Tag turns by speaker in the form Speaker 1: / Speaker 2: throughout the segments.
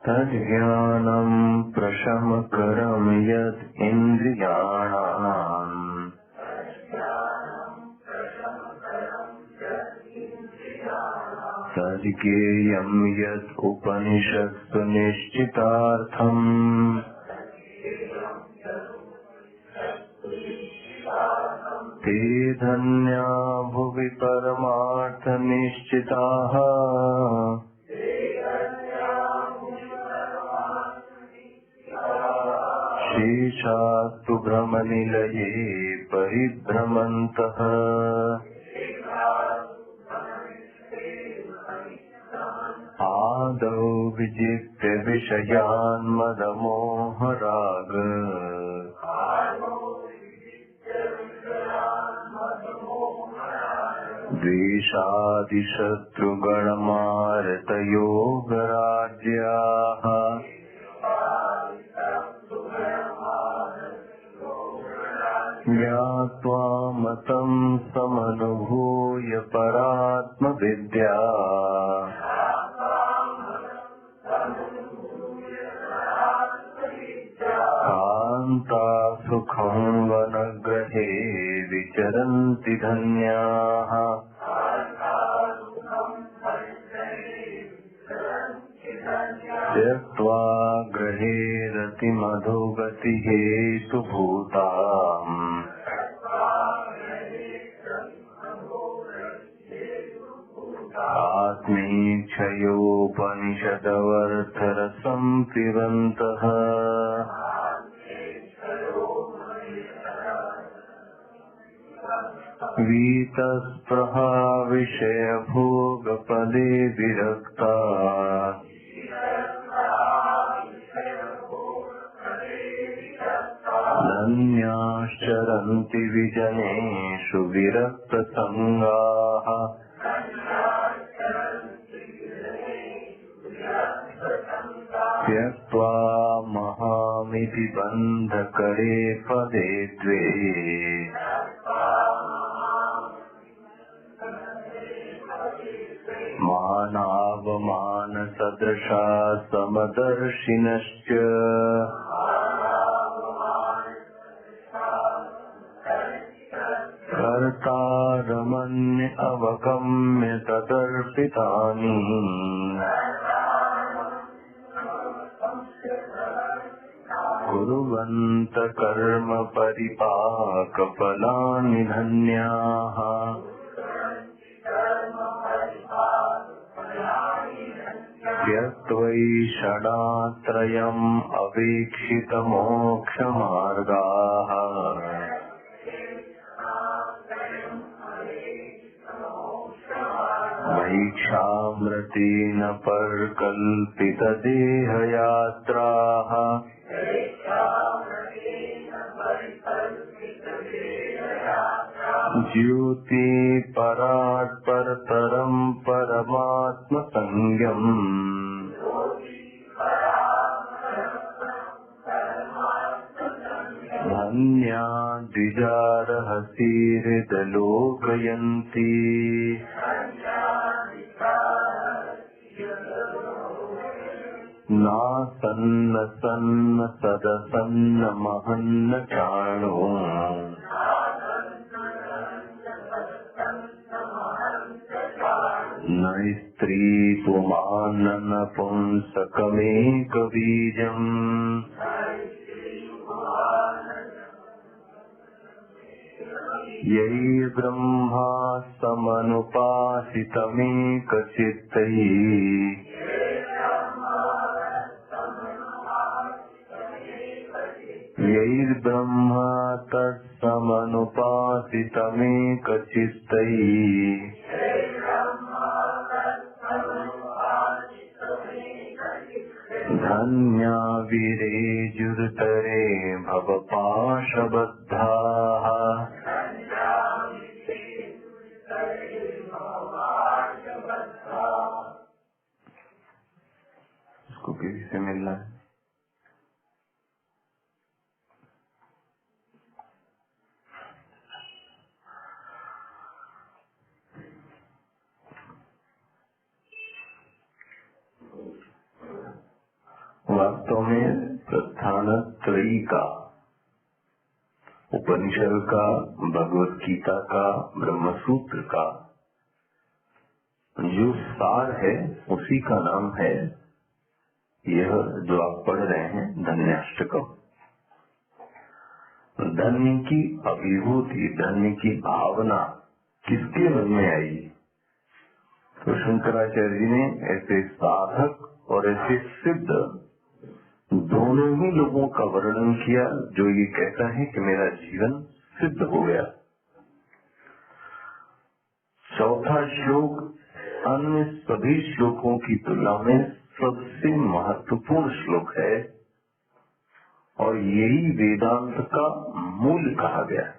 Speaker 1: तज्ज्ञानं प्रशमकरं यद् इन्द्रियाणाम् तज्ज्ञेयं यद् उपनिषत्सु निश्चितार्थम् ते धन्या भुवि परमार्थनिश्चिताः शेषास्तु भ्रमनिलये परिभ्रमन्तः आदौ विजित्य विषयान् मदमोहराग द्वेषादिशत्रुगणमारतयोगराज्याः ज्ञात्वा मतं समनुभूय परात्मविद्या कान्ता सुखं वनग्रहे विचरन्ति धन्याः त्यक्त्वा गृहे रतिमधोगतिहेतुभूताम् आत्मीक्षयोपनिषदवर्थरसं पिबन्तः वीतस्पृहा विषयभोगपदे विरक्ता धन्याश्चरन्ति विजनेषु विरक्तसङ्गाः त्यक्त्वा महामिति बन्धकरे पदे द्वे मानावमानसदृशा समदर्शिनश्च कर्तारमन्य अवगम्य तदर्पितानि कुर्वन्त कर्म परिपाकफलानि धन्याः त्यक्त्वैषणात्रयम् अवीक्षितमोक्षमार्गाः भैक्षामृतेन परकल्पितदेहयात्राः ज्योति परात् परतरं परमात्मसंज्ञम् धन्या द्विजारहसि हृदलोकयन्ति नासन्न सन्न सदसन्न महन्न चाणो न स्त्री पुमान् नपुंसकमेकबीजम् यैर्ब्रह्मा समनुपासितमेकचित्तैः यैर्ब्रह्मा तत्समनुपासितमेकचित्तैः धन्या विरेजुर्तरे भवपाशबद्धाः इसको किसी से मिलना है। त्रयी का, उपनिषद का, भगवत गीता का, ब्रह्म सूत्र का जो सार है उसी का नाम है यह जो आप पढ़ रहे हैं धन्याष्टकम। धन्य की अभिभूति, धन्य की भावना किसके मन में आई? तो शंकराचार्य जी ने ऐसे साधक और ऐसे सिद्ध दोनों ही लोगों का वर्णन किया जो ये कहता है कि मेरा जीवन सिद्ध हो गया। चौथा श्लोक अन्य सभी श्लोकों की तुलना में सबसे महत्वपूर्ण श्लोक है और यही वेदांत का मूल कहा गया।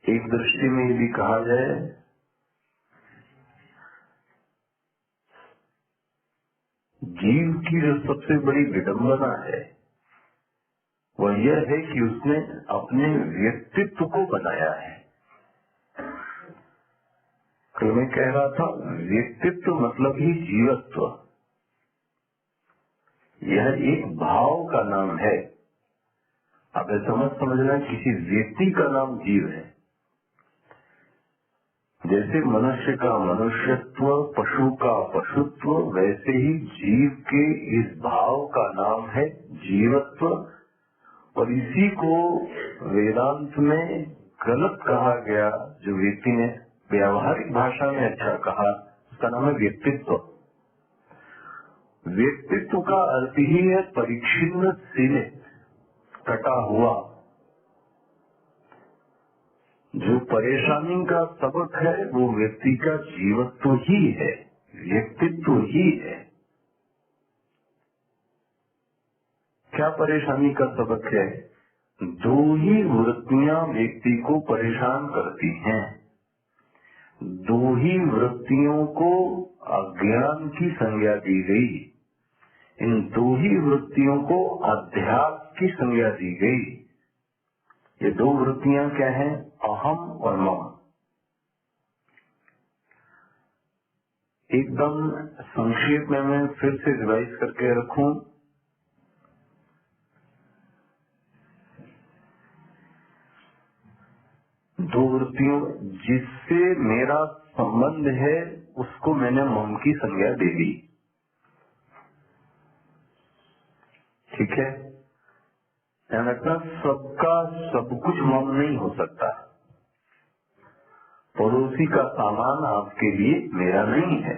Speaker 1: एक दृष्टि में यदि कहा जाए जीव की जो सबसे बड़ी विडंबना है वह यह है कि उसने अपने व्यक्तित्व को बनाया है। तो मैं कह रहा था व्यक्तित्व मतलब ही जीवत्व, यह एक भाव का नाम है। अब ऐसा मत समझना किसी व्यक्ति का नाम जीव है। जैसे मनुष्य का मनुष्यत्व, पशु का पशुत्व, वैसे ही जीव के इस भाव का नाम है जीवत्व। और इसी को वेदांत में गलत कहा गया, जो व्यक्ति ने व्यावहारिक भाषा में अच्छा कहा, उसका नाम है व्यक्तित्व। व्यक्तित्व का अर्थ ही है परिच्छिन्न, सीमित, कटा हुआ। जो परेशानी का सबक है वो व्यक्ति का जीवत्व ही है, व्यक्तित्व ही है। क्या परेशानी का सबक है? दो ही वृत्तियां व्यक्ति को परेशान करती हैं। दो ही वृत्तियों को अज्ञान की संज्ञा दी गई। इन दो ही वृत्तियों को अध्यात्म की संज्ञा दी गई। ये दो वृत्तियां क्या हैं? अहम और मम। एकदम संक्षेप में मैं फिर से रिवाइज करके रखूं। दो वृत्तियों जिससे मेरा संबंध है उसको मैंने मम की संज्ञा दे दी। ठीक है, ध्यान रखना, सबका सब कुछ मम नहीं हो सकता। पड़ोसी का सामान आपके लिए मेरा नहीं है,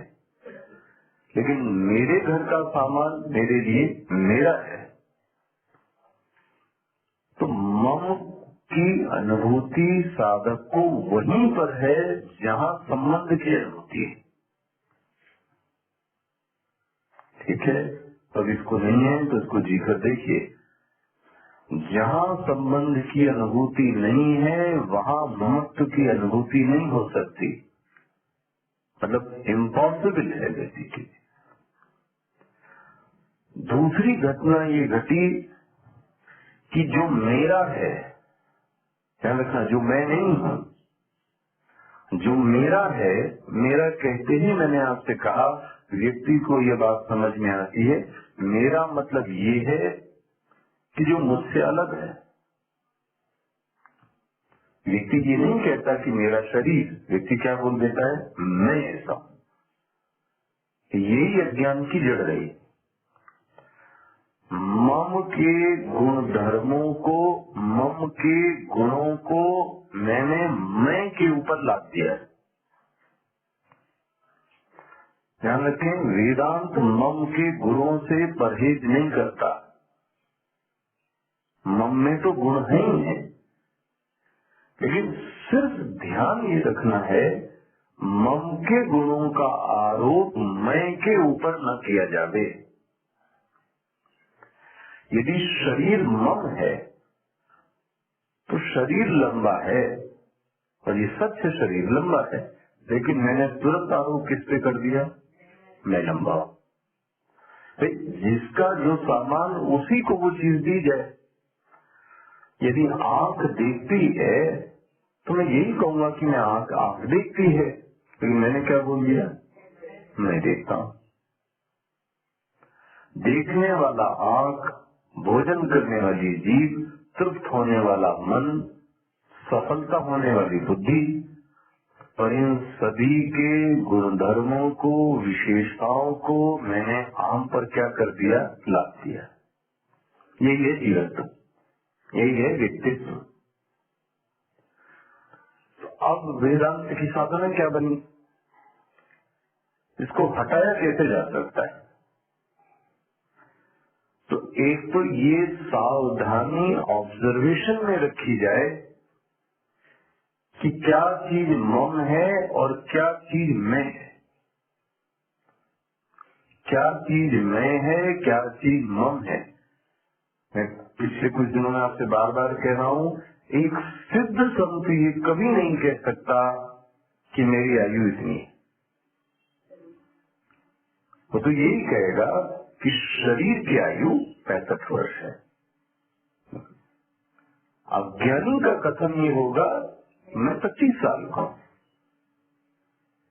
Speaker 1: लेकिन मेरे घर का सामान मेरे लिए मेरा है। तो मम की अनुभूति साधक को वहीं पर है जहाँ संबंध की अनुभूति है। ठीक है, अब इसको नहीं है तो इसको जीकर देखिए। जहाँ संबंध की अनुभूति नहीं है वहाँ ममत्व की अनुभूति नहीं हो सकती, मतलब इम्पॉसिबल है बेसिकली। दूसरी घटना ये घटी कि जो मेरा है, ध्यान रखना, जो मैं नहीं हूँ, जो मेरा है, मेरा कहते ही मैंने आपसे कहा व्यक्ति को ये बात समझ में आती है। मेरा मतलब ये है कि जो मुझसे अलग है। व्यक्ति ये नहीं कहता कि मेरा शरीर, व्यक्ति क्या बोल देता है? मैं ऐसा हूं। यही अज्ञान की जड़ रही। मम के गुण धर्मों को, मम के गुणों को मैंने मैं के ऊपर लाद दिया। ध्यान रखें, वेदांत मम के गुणों से परहेज नहीं करता। मम में तो गुण है ही है, लेकिन सिर्फ ध्यान ये रखना है मम के गुणों का आरोप मैं के ऊपर न किया जावे। यदि शरीर मम है तो शरीर लंबा है, और ये सच है, शरीर लंबा है, लेकिन मैंने तुरंत आरोप किस पे कर दिया? मैं लंबा हूं। जिसका जो सामान उसी को वो चीज दी जाए। यदि आंख देखती है तो मैं यही कहूंगा कि मैं आंख देखती है, लेकिन मैंने क्या बोल दिया? मैं देखता हूं। देखने वाला आंख, भोजन करने वाली जीभ, तृप्त होने वाला मन, सफलता होने वाली बुद्धि, और इन सभी के गुणधर्मों को, विशेषताओं को मैंने आम पर क्या कर दिया, लाद दिया। यही है जीवत्व, यही है व्यक्तित्व। तो अब वेदांत की साधना क्या बनी, इसको हटाया कैसे जा सकता है? तो एक तो ये सावधानी ऑब्जर्वेशन में रखी जाए कि क्या चीज मम है और क्या चीज मैं है, क्या चीज मैं है, क्या चीज मम है। मैं पिछले कुछ दिनों में आपसे बार बार कह रहा हूँ, एक सिद्ध संत ये कभी नहीं कह सकता कि मेरी आयु इतनी है। वो तो यही कहेगा कि शरीर की आयु 65 वर्ष है। अब ज्ञानी का कथन ये होगा मैं 25 साल का हूं,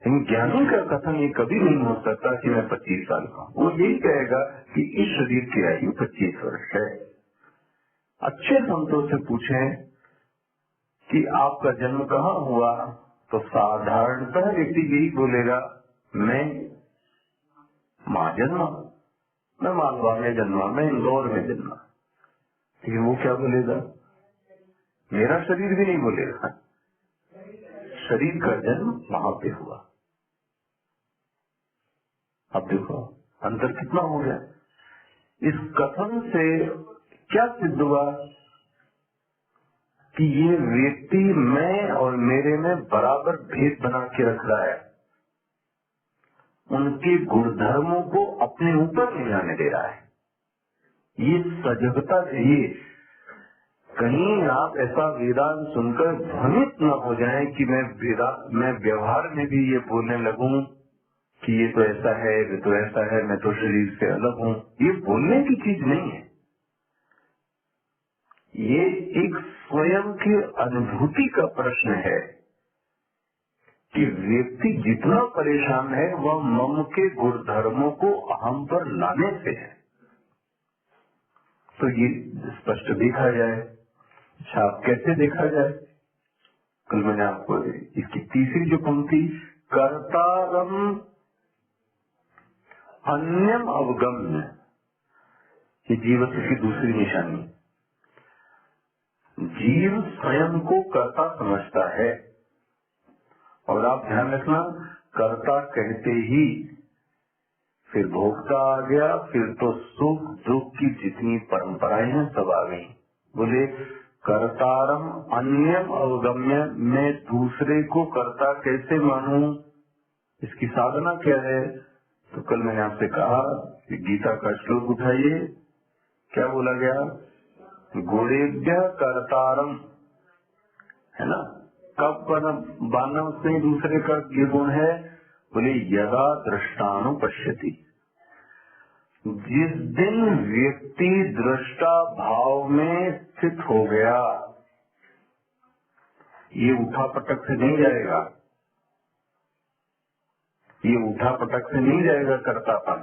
Speaker 1: लेकिन ज्ञानी का कथन ये कभी नहीं हो सकता कि मैं 25 साल का हूं। वो यही कहेगा कि इस शरीर की आयु 25 वर्ष है। अच्छे संतों से पूछें कि आपका जन्म कहाँ हुआ, तो साधारणतः व्यक्ति यही बोलेगा मैं महाजन्मा, मैं मालवा में जन्मा, मैं इंदौर में जन्मा। लेकिन वो क्या बोलेगा, मेरा शरीर भी नहीं बोलेगा, शरीर का जन्म वहां पे हुआ। अब देखो अंतर कितना हो गया। इस कथन से क्या सिद्ध हुआ कि ये व्यक्ति मैं और मेरे में बराबर भेद बना के रख रहा है, उनके गुणधर्मों को अपने ऊपर नहीं आने दे रहा है। ये सजगता चाहिए। कहीं आप ऐसा वेदांत सुनकर भ्रमित न हो जाएं कि मैं व्यवहार में भी ये बोलने लगूं कि ये तो ऐसा है, ये तो ऐसा है, मैं तो शरीर से अलग हूं। ये बोलने की चीज नहीं है, ये एक स्वयं की अनुभूति का प्रश्न है कि व्यक्ति जितना परेशान है वह मम के गुणधर्मों को अहम पर लाने से है। तो ये स्पष्ट देखा जाए। अच्छा, कैसे देखा जाए? कल मैंने आपको इसकी तीसरी जो पंक्ति, कर्तारम अन्यम अवगम्य, ये जीवत्व की दूसरी निशानी। जीव स्वयं को कर्ता समझता है, और आप ध्यान रखना, कर्ता कहते ही फिर भोक्ता आ गया, फिर तो सुख दुख की जितनी परंपराएं हैं सब आ गई। बोले कर्तारम अन्यम अवगम्य, मैं दूसरे को कर्ता कैसे मानूं, इसकी साधना क्या है? तो कल मैंने आपसे कहा कि गीता का श्लोक उठाइए, क्या बोला गया, गुणेभ्य कर्तारम, है ना। कब बानव से दूसरे का ये गुण है? बोले यदा दृष्टानुपश्यति, जिस दिन व्यक्ति दृष्टा भाव में स्थित हो गया, ये उठा पटक से नहीं जाएगा, ये उठा पटक से नहीं जाएगा कर्तापन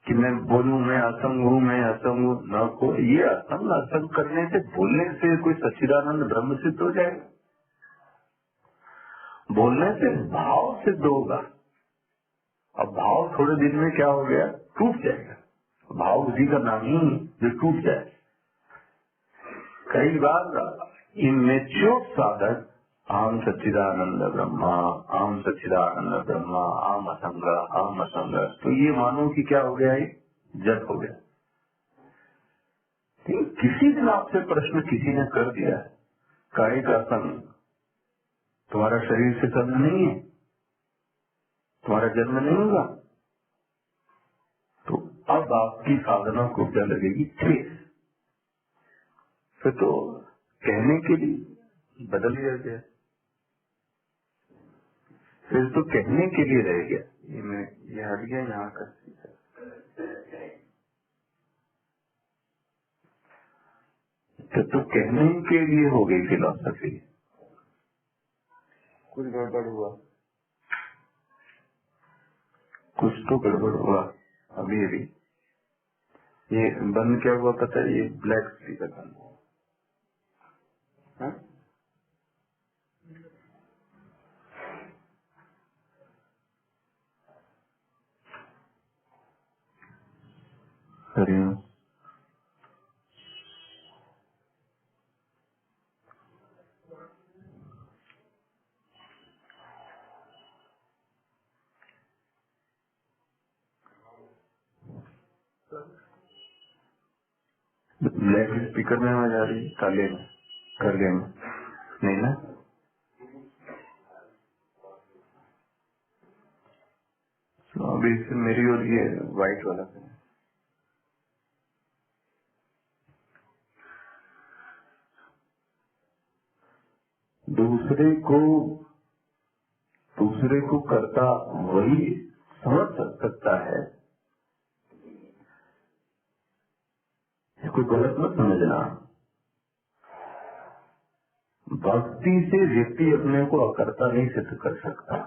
Speaker 1: कि मैं बोलूं मैं असंग हूं, मैं असंग हूं न को। ये असंग असंग करने से, बोलने से कोई सच्चिदानंद ब्रह्म सिद्ध हो जाएगा? बोलने से भाव सिद्ध होगा। अब भाव थोड़े दिन में क्या हो गया, टूट जाएगा। भाव उसी का नाम ही जो टूट जाए। कई बार इमेच्योर साधक आम सच्चिदानंद ब्रह्मा, आम सच्चिदानंद ब्रह्मा, आम असंग, तो ये मानो कि क्या हो गया, ये जड़ हो गया। किसी दिन आपसे प्रश्न किसी ने कर दिया, काय का संग, तुम्हारा शरीर से संग नहीं है, तुम्हारा जन्म नहीं होगा, तो अब आपकी साधना को क्या लगेगी, ठेस। फिर तो कहने के लिए बदल दिया गया, फिर तो कहने के लिए रह गया। ये हट गया यहाँ का, तो कहने के लिए हो गई फिलॉसफी। कुछ गड़बड़ हुआ, कुछ तो गड़बड़ हुआ। अभी ये बंद क्या हुआ पता है? ये ब्लैक स्पीकर बंद हुआ। हरिओम। ब्लैक स्पीकर में आवाज आ रही है, काले में, काले में नहीं ना? तो अभी इससे मेरी और ये व्हाइट वाला है। दूसरे को करता वही समझ सकता है, इसको गलत मत समझना। भक्ति से व्यक्ति अपने को अकर्ता नहीं सिद्ध कर सकता।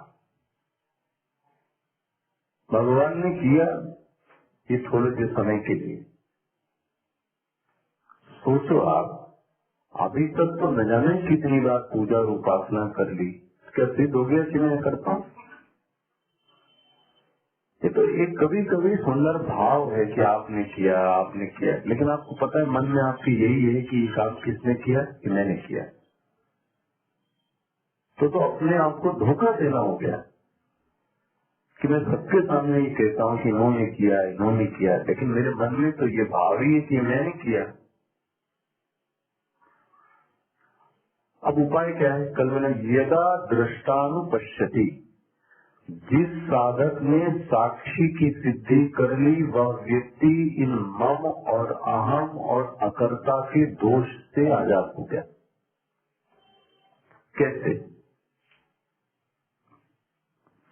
Speaker 1: भगवान ने किया ये थोड़े से समय के लिए। सोचो आप, अभी तक तो न जाने कितनी बार पूजा और उपासना कर ली, क्या सिद्ध हो गया कि मैं करता हूँ? ये तो एक कभी कभी सुंदर भाव है कि आपने किया, लेकिन आपको पता है मन में आपकी यही है कि ये काम किसने किया, कि मैंने किया। तो अपने आप को धोखा देना हो गया कि मैं सबके सामने ये कहता हूँ कि इन्होंने किया, लेकिन मेरे मन में तो ये भाव ही है कि मैंने किया। अब उपाय क्या है? कल मैंने यदा दृष्टानुपश्यति, जिस साधक ने साक्षी की सिद्धि कर ली वह व्यक्ति इन मम और अहम और अकर्ता के दोष से आजाद हो गया। कैसे?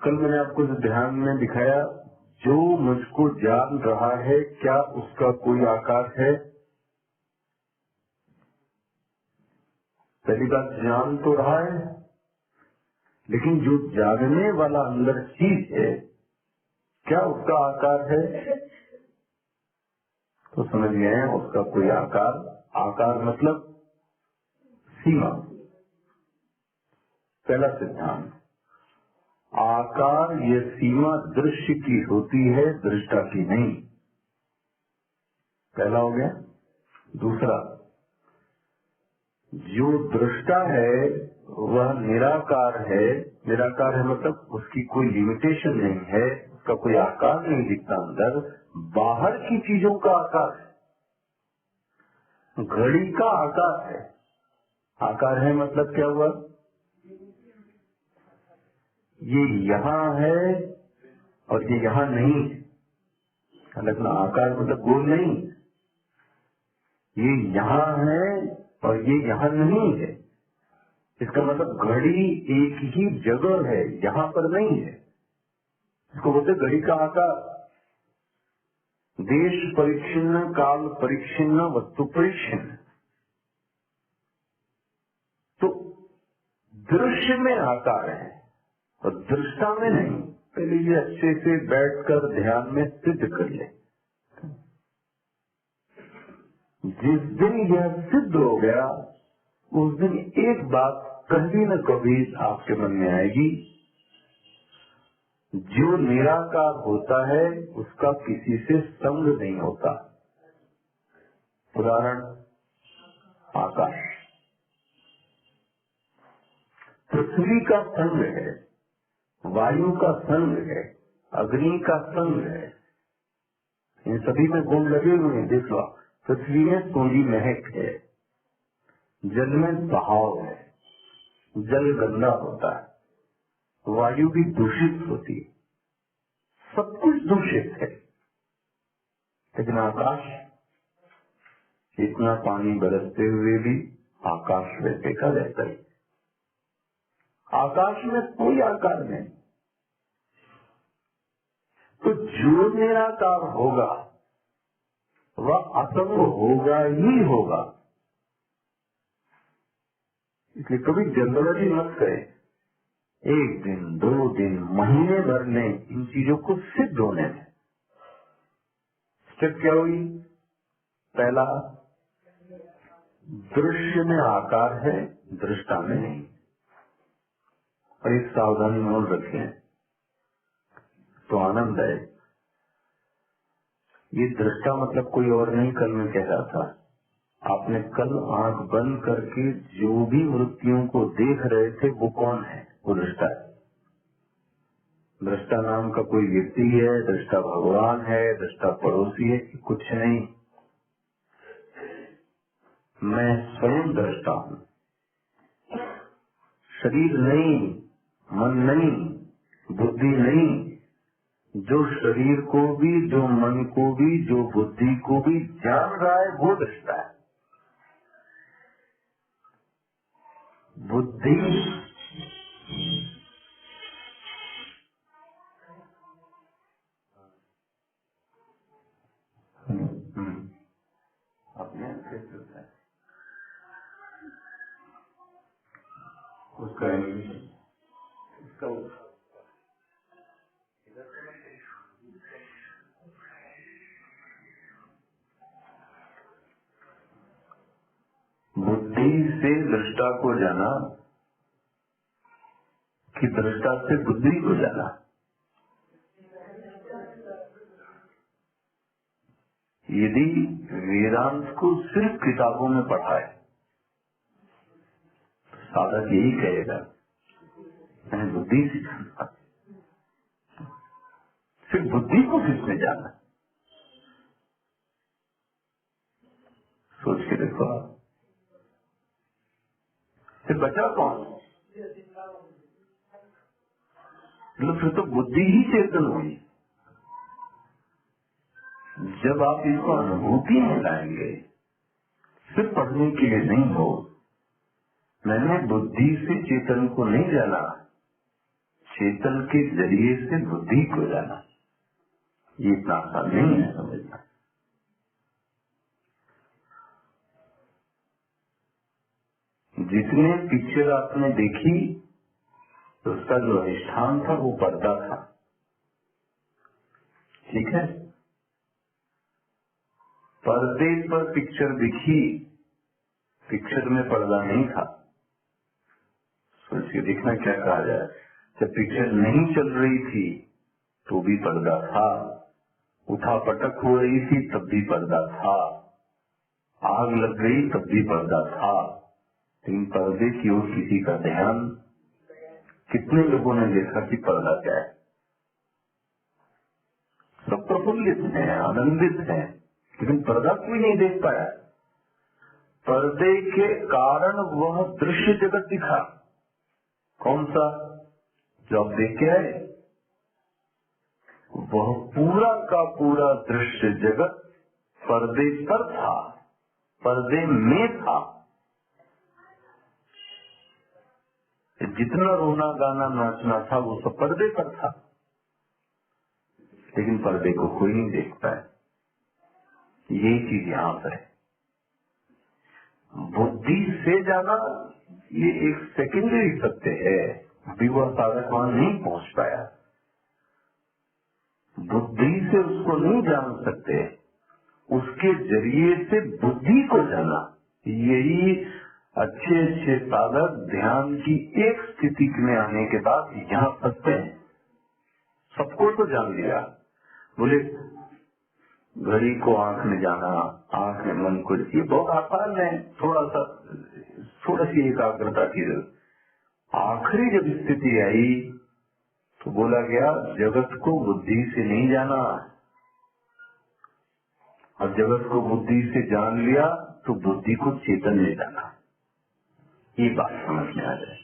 Speaker 1: कल मैंने आपको ध्यान में दिखाया, जो मुझको जान रहा है क्या उसका कोई आकार है? पहली बात, जान तो रहा है, लेकिन जो जानने वाला अंदर चीज है क्या उसका आकार है? तो समझ गए हैं, उसका कोई आकार मतलब सीमा। पहला सिद्धांत, आकार ये सीमा दृश्य की होती है, दृष्टा की नहीं। पहला हो गया। दूसरा, जो दृष्टा है वह निराकार है। निराकार है मतलब उसकी कोई लिमिटेशन नहीं है, उसका कोई आकार नहीं दिखता अंदर, बाहर की चीजों का आकार है। घड़ी का आकार है। आकार है मतलब क्या हुआ? ये यहाँ है और ये यहाँ नहीं है। लगना आकार मतलब गोल नहीं, ये यहाँ है और ये यहाँ नहीं है। इसका मतलब घड़ी एक ही जगह है, यहाँ पर नहीं है। इसको बोलते घड़ी का आकार। देश परिच्छिन्न, काल परिच्छिन्न, वस्तु परिच्छिन्न। तो दृश्य में आकार है और दृष्टा में नहीं। पहले ये अच्छे से बैठकर ध्यान में सिद्ध कर ले। जिस दिन यह सिद्ध हो गया उस दिन एक बात कभी न कभी आपके मन में आएगी, जो निराकार होता है उसका किसी से संग नहीं होता। उदाहरण, आकाश। पृथ्वी का संग है, वायु का संग है, अग्नि का संग है। इन सभी में गुण लगे हुए हैं। देख लो, पृथ्वी में सूंघी महक है, जल में बहाव है, जल गंदा होता है, वायु भी दूषित होती है, सब कुछ दूषित है। लेकिन आकाश, इतना पानी बरसते हुए भी आकाश वैसे का रहता है। आकाश में कोई आकार नहीं। तो जो निराकार होगा वह असंग होगा ही होगा। इसलिए कभी जल्दबाजी मत करें। एक दिन, 2 दिन, महीने भर में इन चीजों को सिद्ध होने में स्टेप क्या हुई? पहला, दृश्य में आकार है, दृष्टा में नहीं। और एक सावधानी मोल रखें तो आनंद है। ये दृष्टा मतलब कोई और नहीं, कल मैं कह रहा था, आपने कल आंख बंद करके जो भी वृत्तियों को देख रहे थे वो कौन है? वो दृष्टा है। दृष्टा नाम का कोई व्यक्ति है, दृष्टा भगवान है, दृष्टा पड़ोसी है, कुछ नहीं। मैं स्वयं दृष्टा हूँ। शरीर नहीं, मन नहीं, बुद्धि नहीं। जो शरीर को भी, जो मन को भी, जो बुद्धि को भी जान रहा है वो दृष्टा है। बुद्धि अपने उसका बुद्धि से दृष्टा को जाना कि दृष्टा से बुद्धि को जाना? यदि वेदांत को सिर्फ किताबों में पढ़ा है तो साधक यही कहेगा मैंने बुद्धि से जाना। सिर्फ बुद्धि को किसने जाना? सोच के देखो आप, फिर बचा कौन? मतलब फिर तो बुद्धि ही चेतन हुई। जब आप इसको अनुभूति में लाएंगे, सिर्फ पढ़ने के लिए नहीं हो, मैंने बुद्धि से चेतन को नहीं जाना, चेतन के जरिए से बुद्धि को जाना, ये इतना आसान नहीं है समझना। जितने पिक्चर आपने देखी तो उसका जो अधिष्ठान था वो पर्दा था, ठीक है? पर्दे पर पिक्चर दिखी, पिक्चर में पर्दा नहीं था। सोचिए देखना क्या कहा जाए। जब पिक्चर नहीं चल रही थी तो भी पर्दा था, उठा पटक हो रही थी तब भी पर्दा था, आग लग गई तब भी पर्दा था, लेकिन पर्दे की ओर किसी का ध्यान? कितने लोगों ने देखा कि पर्दा क्या है? सब प्रफुल्लित हैं, आनंदित हैं, लेकिन पर्दा कोई नहीं देख पाया। पर्दे के कारण वह दृश्य जगत दिखा। कौन सा? जो आप देख के आए, वह पूरा का पूरा दृश्य जगत पर्दे पर था, पर्दे में था। जितना रोना गाना नाचना था वो सब पर्दे पर था, लेकिन पर्दे को कोई नहीं देख पाया। यही चीज यहाँ पर है। बुद्धि से जाना ये एक सेकेंडरी सत्य है, अभी वह साधक वहां नहीं पहुंच पाया। बुद्धि से उसको नहीं जान सकते, उसके जरिए से बुद्धि को जाना। यही अच्छे अच्छे साधक ध्यान की एक स्थिति में आने के बाद यहाँ फंसते हैं। सबको तो जान लिया, बोले घड़ी को आंख में जाना, आंख में मन को, ये बहुत आसान है, थोड़ा सी एकाग्रता की जरूरत। आखिरी जब स्थिति आई तो बोला गया जगत को बुद्धि से नहीं जाना, और जगत को बुद्धि से जान लिया तो बुद्धि को चेतन ले जाना। ये बात समझ में आ जाए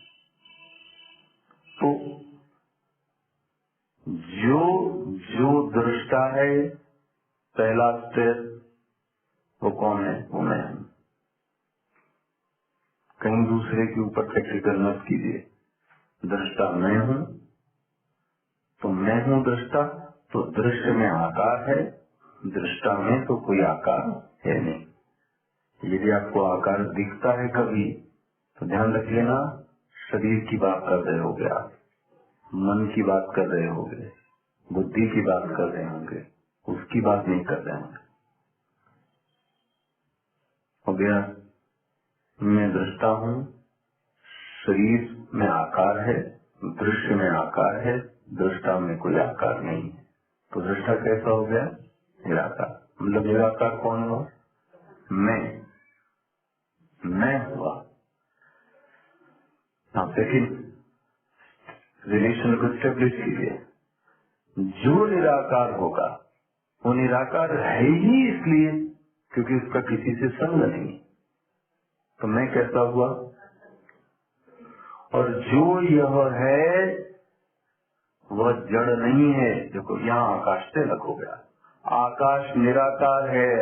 Speaker 1: तो जो दृष्टा है, पहला स्टेप वो कौन है? वो मैं हूं। कहीं दूसरे के ऊपर प्रैक्टिकल मत कीजिए। दृष्टा मैं हूं, तो मैं हूं दृष्टा, तो दृश्य में आकार है, दृष्टा में तो कोई आकार है नहीं। यदि आपको आकार दिखता है कभी तो ध्यान रख लेना, शरीर की बात कर रहे होगे आप, मन की बात कर रहे होगे, बुद्धि की बात कर रहे होंगे, उसकी बात नहीं कर रहे होंगे। हो गया मैं दृष्टा हूँ, शरीर में आकार है, दृश्य में आकार है, दृष्टा में कोई आकार नहीं है। तो दृष्टा कैसा हो गया? निराकार। मतलब निराकार कौन हुआ? मैं हुआ। आप सेकंड रिलेशन को स्टेब्लिश कीजिए। जो निराकार होगा वो निराकार है ही इसलिए क्योंकि उसका किसी से संग नहीं। तो मैं कैसा हुआ? और जो यह है वह जड़ नहीं है। देखो यहाँ आकाश से अलग हो गया। आकाश निराकार है,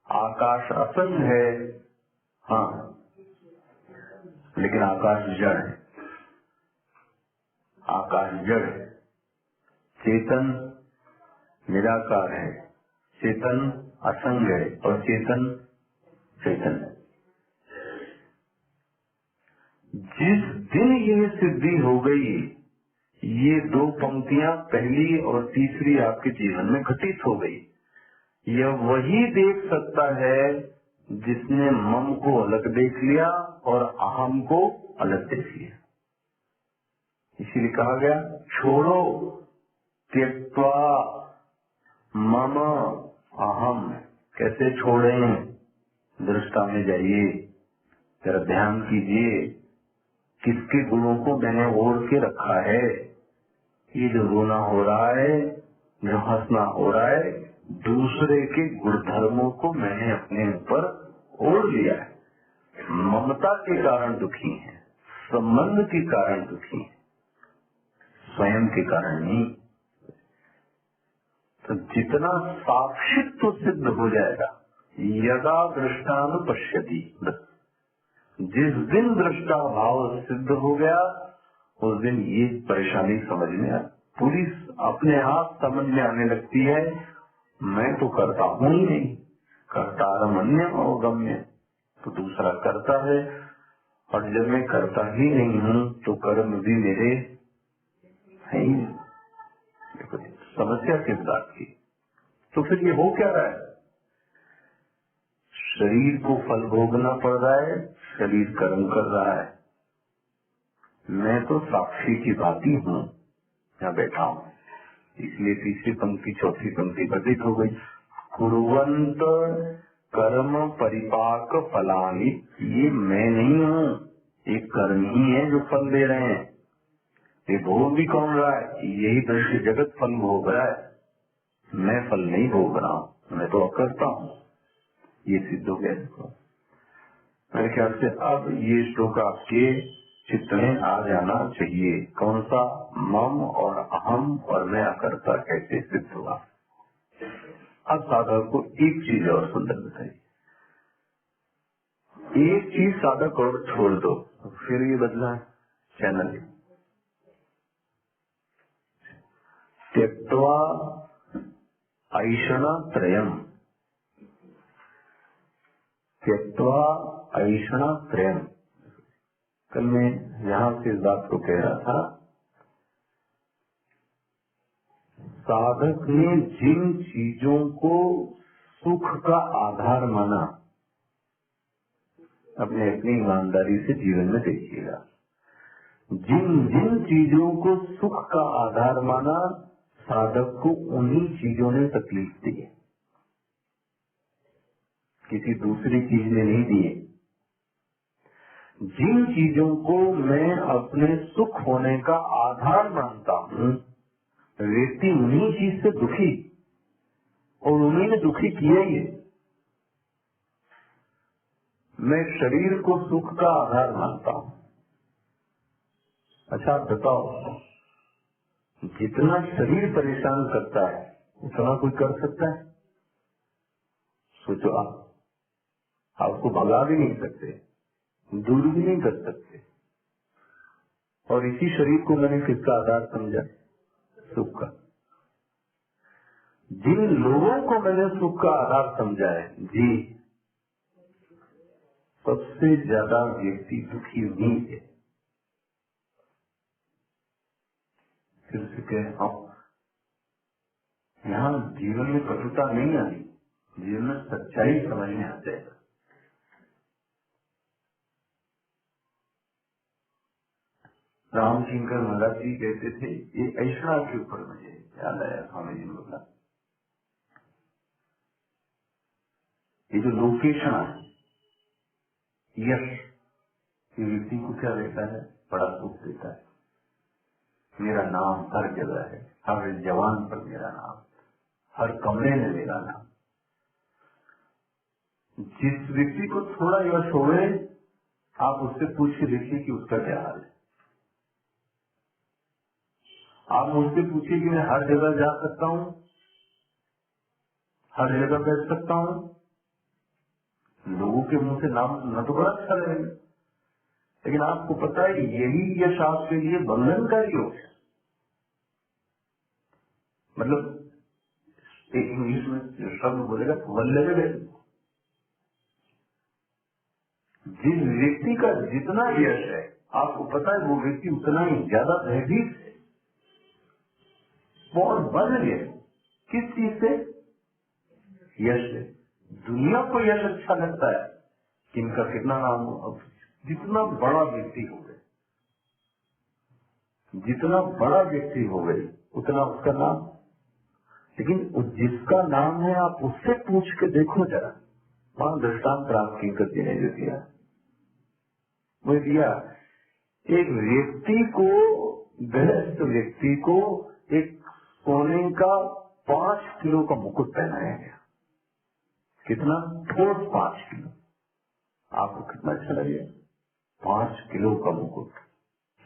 Speaker 1: आकाश असंग है, हाँ, लेकिन आकाश जड़ है। आकाश जड़ है, चेतन निराकार है, चेतन असंग है और चेतन चेतन है। जिस दिन ये सिद्धि हो गई, ये दो पंक्तियां पहली और तीसरी आपके जीवन में घटित हो गई। यह वही देख सकता है जिसने मम को अलग देख लिया और अहम को अलग देख लिया। इसीलिए कहा गया छोड़ो त्यक्त्वा मम अहम। कैसे छोड़ें? दृष्टा में जाइए, जरा ध्यान कीजिए किसके गुणों को मैंने ओढ़ के रखा है। ये जो रोना हो रहा है, जो हंसना हो रहा है, दूसरे के गुणधर्मों को मैंने अपने ऊपर ओढ़ लिया है। ममता के कारण दुखी है, संबंध के कारण दुखी है, स्वयं के कारण नहीं। तो जितना साक्षित्व सिद्ध हो जाएगा, यदा दृष्टानुपश्यति, जिस दिन दृष्टा भाव सिद्ध हो गया उस दिन ये परेशानी समझ में पूरी अपने आप समझ में आने लगती है। मैं तो करता हूँ ही नहीं, कर्तारम अन्यम अवगम्य। तो दूसरा करता है, और जब मैं करता ही नहीं हूँ तो कर्म भी मेरे है ही नहीं। देखो समस्या किस बात की? तो फिर ये हो क्या रहा है? शरीर को फल भोगना पड़ रहा है, शरीर कर्म कर रहा है। मैं तो साक्षी की भांति हूँ, यहाँ बैठा हूँ। इसलिए तीसरी पंक्ति चौथी पंक्ति घटित हो गई। कुर्वन्त कर्म परिपाक फलानि। ये मैं नहीं हूँ, ये कर्म ही है जो फल दे रहे हैं। ये भोग भी कौन रहा है? यही दृश्य जगत फल भोग रहा है, मैं फल नहीं भोग रहा हूँ, मैं तो अकर्ता हूँ। ये सिद्ध हो गया। मेरे ख्याल से अब ये श्लोक आपके चित्त में आ जाना चाहिए। कौन सा? मम और अहम और मैं अकर्ता कैसे सिद्ध हुआ। अब साधक को एक चीज और सुंदर बताइए। एक चीज साधक और छोड़ दो, फिर ये बदला चैनल। त्यक्त्वा ऐषणा त्रयम, त्यक्त्वा ऐषणा त्रयम। कल मैं यहाँ से इस बात को कह रहा था, साधक ने जिन चीजों को सुख का आधार माना, अपने अपनी ईमानदारी से जीवन में देखिएगा, जिन जिन चीजों को सुख का आधार माना, साधक को उन्हीं चीजों ने तकलीफ दी है, किसी दूसरी चीज ने नहीं दी है। जिन चीजों को मैं अपने सुख होने का आधार मानता हूँ, व्यक्ति उन्हीं चीज से दुखी और उन्हीं ने दुखी किया ही है। मैं शरीर को सुख का आधार मानता हूँ। अच्छा बताओ, जितना शरीर परेशान करता है उतना कोई कर सकता है? सोचो आप उसको भगा भी नहीं सकते, दूर भी नहीं कर सकते। और इसी शरीर को मैंने किसका आधार समझा? सुख का। जिन लोगों को मैंने सुख का आधार समझा है, जी सबसे ज्यादा व्यक्ति दुखी नहीं है। फिर से कह, यहाँ जीवन में कटुता नहीं आनी, जीवन में सच्चाई समझ में आ जाएगा। राम किंकर महाराज जी कहते थे, ये ऐसा के ऊपर मुझे याद आया, स्वामी जी ने बोला ये जो लोकेशन है, यश, ये व्यक्ति को क्या देता है? बड़ा सुख देता है। मेरा नाम हर जगह है, हर जवान पर मेरा नाम, हर कमरे में मेरा नाम। जिस व्यक्ति को थोड़ा यश होवे, आप उससे पूछ के देखिए कि उसका क्या हाल है। आप मुझसे पूछिए कि मैं हर जगह जा सकता हूँ, हर जगह बैठ सकता हूँ, लोगों के मुंह से नाम सुनना तो बड़ा अच्छा लगेगा, लेकिन आपको पता है यही यश आपके लिए बंधनकारी हो। मतलब एक इंग्लिश में शब्द बोलेगा वल्नरेबल। जिस व्यक्ति का जितना यश है, आपको पता है वो व्यक्ति उतना ही ज्यादा भयभीत है। बहुत बंध गए किस चीज से? यश से। दुनिया को यश अच्छा लगता है कि इनका कितना नाम हो। जितना बड़ा व्यक्ति हो गए, जितना बड़ा व्यक्ति हो गए उतना उसका नाम। लेकिन जिसका नाम है आप उससे पूछ के देखो जरा। वहां दृष्टांत राम किंकर जी ने जो दिया, वो दिया एक व्यक्ति को, गृहस्थ व्यक्ति को एक सोने का 5 किलो का मुकुट पहनाया गया। कितना? 5 किलो। आपको कितना अच्छा लगेगा? 5 किलो का मुकुट।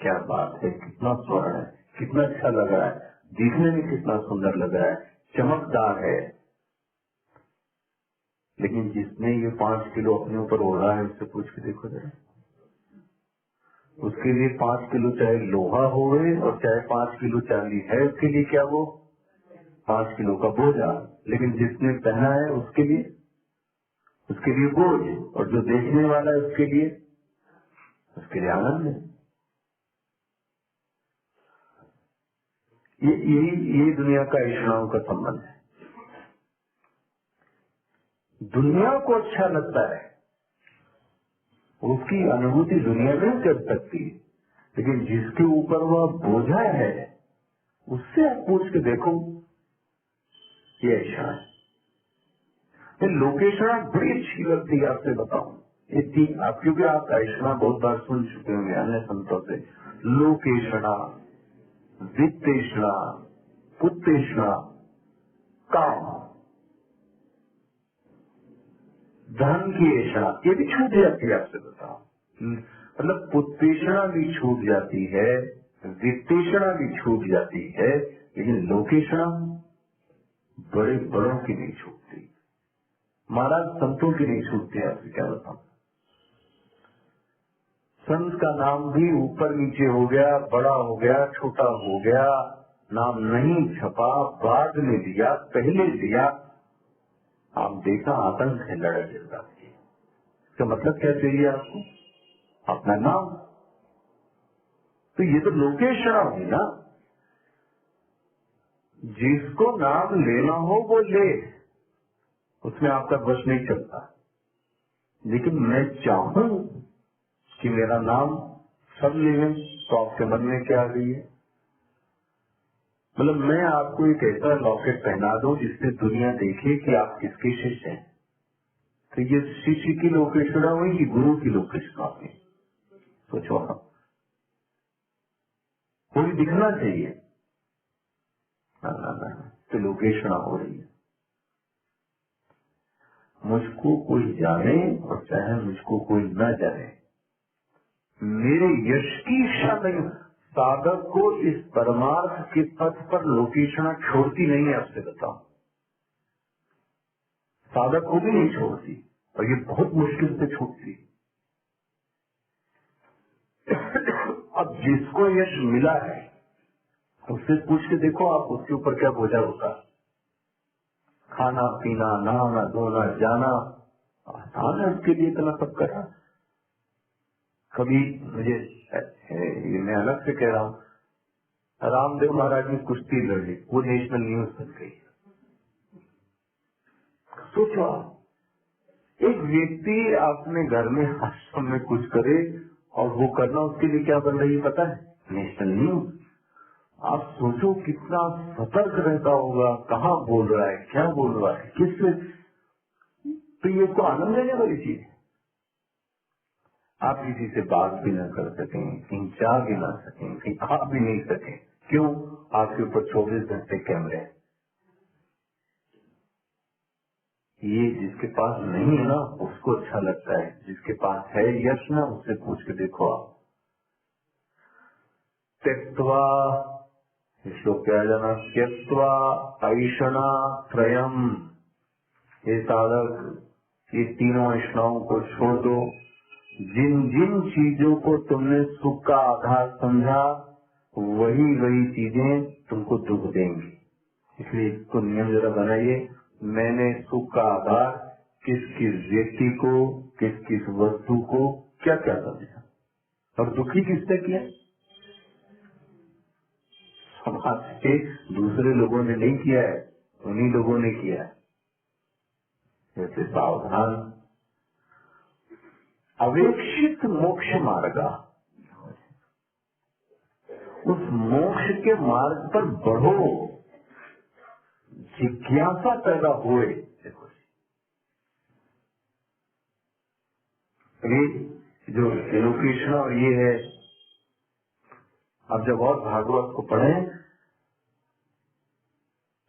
Speaker 1: क्या बात है, कितना स्वर्ण है, कितना अच्छा लग रहा है, दिखने में कितना सुंदर लग रहा है, चमकदार है। लेकिन जिसने ये 5 किलो अपने ऊपर ओढ़ा है उससे पूछ के देखो जरा। उसके लिए 5 किलो चाहे लोहा हो और चाहे 5 किलो चांदी है, उसके लिए क्या वो 5 किलो का बोझा। लेकिन जिसने पहना है उसके लिए बोझ, और जो देखने वाला है उसके लिए आनंद है। ये दुनिया का ऐश्वर्यों का संबंध है। दुनिया को अच्छा लगता है, उसकी अनुभूति दुनिया में कर सकती है, लेकिन जिसके ऊपर वह बोझा है उससे आप पूछ के देखो, ये ऐसा है। लोकेशन बड़ी अच्छी लगती है, आपसे बताऊं। ये 3 आप, क्योंकि आप ऐसा बहुत बार सुन चुके होंगे अन्य संतों से। लोकेशना, वित्तेषणा, पुत्तेषणा, काम, धन की ऐसा, ये भी छूट जाती है, आपसे बताओ। मतलब पुत्तेषणा भी छूट जाती है, वित्तेषणा भी छूट जाती है, लेकिन लोकेशना बड़े बड़ों की नहीं छूटती। महाराज संतों की नहीं छूटती। आपसे क्या बताऊं, संत का नाम भी ऊपर नीचे हो गया, बड़ा हो गया, छोटा हो गया, नाम नहीं छपा, बाद में लिया, पहले लिया, आप देखा आतंक है लड़ाई झगड़ा की। तो मतलब क्या चाहिए आपको? अपना नाम। तो ये तो लोकेशना हुई ना। जिसको नाम लेना हो वो ले, उसमें आपका बस नहीं चलता। लेकिन मैं चाहूं कि मेरा नाम सब लें, तो आपके मन में क्या आ रही है? मतलब मैं आपको एक ऐसा लॉकेट पहना दूं जिससे दुनिया देखे कि आप किसके शिष्य हैं, तो ये शिष्य की लोकेशना हुई कि गुरु की लोकेशना हुई? सोचो आप। कोई दिखना चाहिए ना, तो लोकेशना हो रही है। मुझको कोई जाने और चाहे मुझको कोई न जाने, मेरे यश की इच्छा नहीं। साधक को इस परमार्थ के पथ पर लोकेशना छोड़ती नहीं है, आपसे बताऊं। साधक को भी नहीं छोड़ती, और ये बहुत मुश्किल से छूटती। अब जिसको यश मिला है उससे पूछ के देखो आप, उसके ऊपर क्या बोझा होता है। खाना पीना, नहाना धोना, जाना आसान है उसके लिए, इतना सब करना। कभी मुझे, ये मैं अलग से कह रहा हूँ, रामदेव महाराज ने कुश्ती लड़ी, वो नेशनल न्यूज बन गई। सोचो आप, एक व्यक्ति अपने घर में आश्रम में कुछ करे, और वो करना उसके लिए क्या बन रही है पता है? National news. आप सोचो कितना सतर्क रहता होगा, कहाँ बोल रहा है, क्या बोल रहा है, किससे। तो ये तो आनंद लेने वाली चीज है। आप किसी से बात भी न कर सकें, कहीं जा भी ना सकें, कहीं खा भी नहीं सकें। क्यों? आपके ऊपर 24 घंटे कैमरे हैं। ये जिसके पास नहीं है ना उसको अच्छा लगता है, जिसके पास है यश ना उससे पूछ के देखो आप। त्यक्त्वा, श्लोक क्या जाना, त्यक्त्वा ऐषणा त्रयम, ये साधक ये तीनों ऐषणाओं को छोड़ दो। जिन जिन चीजों को तुमने सुख का आधार समझा वही वही चीजें तुमको दुख देंगी। इसलिए इसको नियम जरा बनाइए। मैंने सुख का आधार किस किस व्यक्ति को, किस किस वस्तु को क्या क्या समझा, और दुखी किससे किया? समाज के दूसरे लोगों ने नहीं किया है, उन्हीं लोगों ने किया है। जैसे सावधान। अवेक्षित मोक्ष मार्ग, उस मोक्ष के मार्ग पर बढ़ो, जिज्ञासा पैदा हुए। देखो ये जो एलोकेशन और ये है, अब जब और भागवत को पढ़ें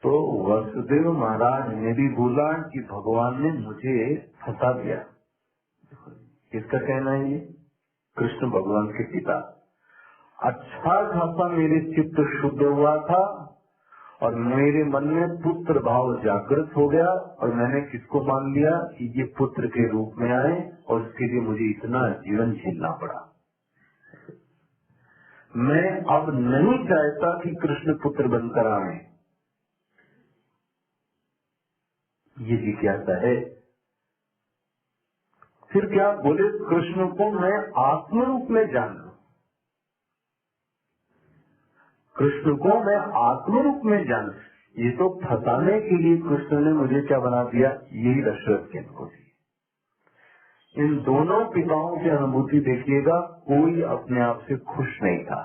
Speaker 1: तो वसुदेव महाराज ने भी बोला कि भगवान ने मुझे फंसा दिया। किसका कहना है ये? कृष्ण भगवान के पिता। अच्छा खासा मेरे चित्त शुद्ध हुआ था और मेरे मन में पुत्र भाव जागृत हो गया, और मैंने किसको मान लिया कि ये पुत्र के रूप में आए, और उसके लिए मुझे इतना जीवन झेलना पड़ा। मैं अब नहीं चाहता कि कृष्ण पुत्र बनकर आए। ये जिज्ञासा है। फिर क्या बोले? कृष्ण को मैं आत्म रूप में जान लूं, कृष्ण को मैं आत्म रूप में जान। ये तो फंसाने के लिए कृष्ण ने मुझे क्या बना दिया? यही दशरथ की अनुभूति। इन दोनों पिताओं की अनुभूति देखिएगा, कोई अपने आप से खुश नहीं था।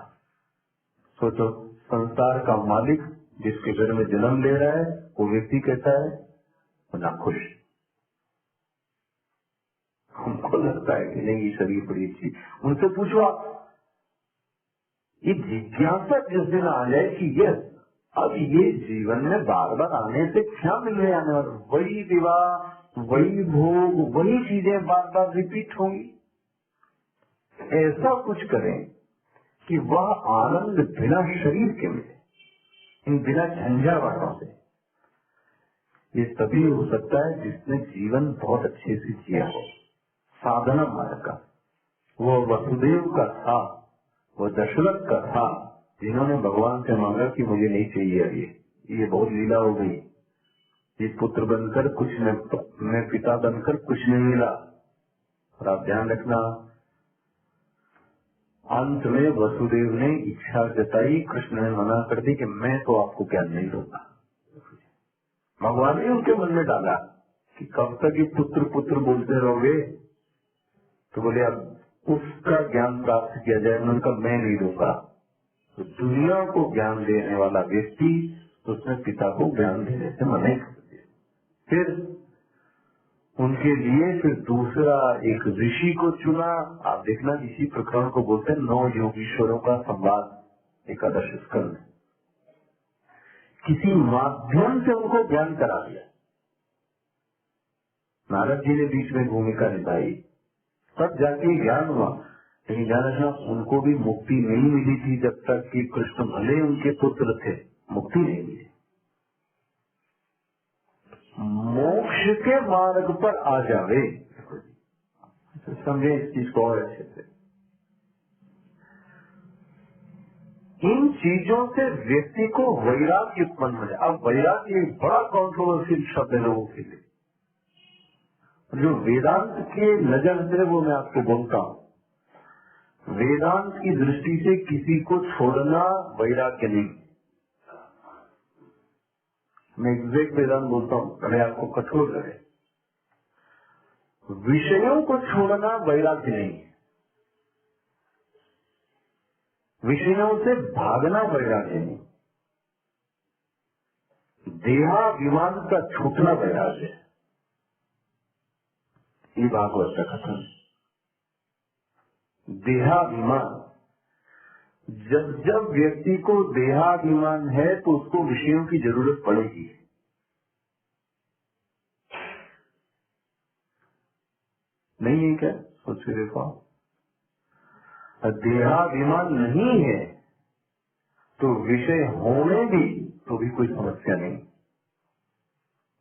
Speaker 1: सोचो, संसार का मालिक जिसके घर में जन्म ले रहा है वो व्यक्ति कैसा है? ना खुश। हमको लगता है कि नहीं ये शरीर बड़ी अच्छी। उनसे पूछो आप, ये जिज्ञासा जिस दिन आ जाए कि यस अब ये जीवन में बार बार आने से क्या मिलने आने वाला, वही विवाह, वही भोग, वही चीजें बार बार रिपीट होंगी। ऐसा कुछ करें कि वह आनंद बिना शरीर के मिले, इन बिना झंझावातों से। ये तभी हो सकता है जिसने जीवन बहुत अच्छे से जिया हो। साधना मार्ग का वो वसुदेव का था, वो दशरथ का था, जिन्होंने भगवान से मांगा कि मुझे नहीं चाहिए अब ये बहुत लीला हो गई, ये पुत्र बनकर कुछ मैं पिता बनकर कुछ नहीं मिला। और आप ध्यान रखना, अंत में वसुदेव ने इच्छा जताई, कृष्ण ने मना कर दी कि मैं तो आपको ज्ञान नहीं दूंगा। भगवान ने उनके मन में डाला कि कब तक ये पुत्र पुत्र बोलते रहोगे। तो बोले अब उसका ज्ञान प्राप्त किया जाए। उनका मैं नहीं दूंगा। तो दुनिया को ज्ञान देने वाला व्यक्ति तो उसने पिता को ज्ञान देने से मना कर दिया। फिर उनके लिए फिर दूसरा एक ऋषि को चुना। आप देखना, इसी प्रकरण को बोलते हैं 9 योगीश्वरों का संवाद, एकादश स्कंद। किसी माध्यम से उनको ज्ञान करा दिया। नारद जी ने बीच में भूमिका निभाई, तब जाके ज्ञान हुआ। लेकिन ध्यान रखना, उनको भी मुक्ति नहीं मिली थी जब तक कि कृष्ण भले उनके पुत्र थे, मुक्ति नहीं मिली। मोक्ष के मार्ग पर आ जावे, समझे इस चीज को और अच्छे से। इन चीजों से व्यक्ति को वैराग्य उत्पन्न हो जाए। अब वैराग्य एक बड़ा कॉन्ट्रोवर्शियल शब्द है लोगों के लिए। जो वेदांत के नजर से वो मैं आपको बोलता हूँ, वेदांत की दृष्टि से किसी को छोड़ना वैराग्य नहीं। मैं एग्जैक्ट वेदांत बोलता हूँ, पहले आपको कठोर लगे। विषयों को छोड़ना वैराग्य नहीं है। विषयों से भागना वैराग्य नहीं, देहाभिमान का छूटना वैराग्य है। ये भागवत का कथन। देहाभिमान, जब जब व्यक्ति को देहाभिमान है तो उसको विषयों की जरूरत पड़ेगी। नहीं है क्या? सोच के देखो। देहाभिमान नहीं है तो विषय होने भी तो भी कोई समस्या नहीं।